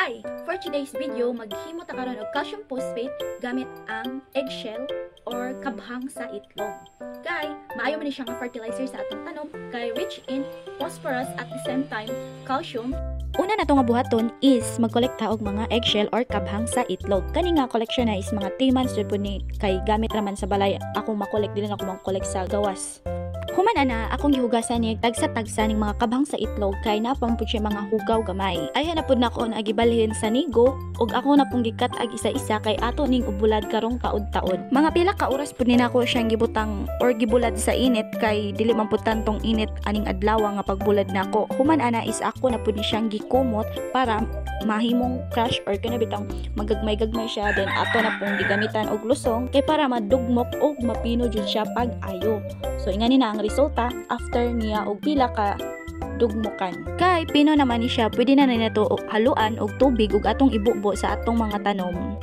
Hi! For today's video, maghimo ta karon og calcium phosphate gamit ang eggshell or kabhang sa itlog. Kay maayo man ni siya nga fertilizer sa atong tanom, kay rich in phosphorus at the same time calcium. Una na nga buhaton is magkolekta og mga eggshell or kabhang sa itlog. Kani nga collection na is mga 3 months jud po ni kay gamit raman sa balay akong makolek dili na ako makolek sa gawas. Human ana, akong gihugasan ni tagsa-tagsa ning mga kabhang sa itlog kay napampud siya mga hugaw gamay. Ay hanapod na ko na gibalhin sa nigo ug ako na pong gikat ag isa-isa kay ato ning ubulad karong taod-taod. Mga pila ka oras pud ni nako siyang gibutang or gibulad sa init kay dili man pud tantong init aning adlaw nga pagbulad nako. Human ana is ako na pud ni siyang gikumot para mahimong crush or kana bitang magagmay-gagmay siya then ato na pong gigamitan og lusong kay para madugmok og mapino jud siya pag ayo. So ingani na ang resulta after niya og pila ka dugmukan. Kay pino naman ni siya, pwede na nato haluan og tubig ug atong ibubo sa atong mga tanom.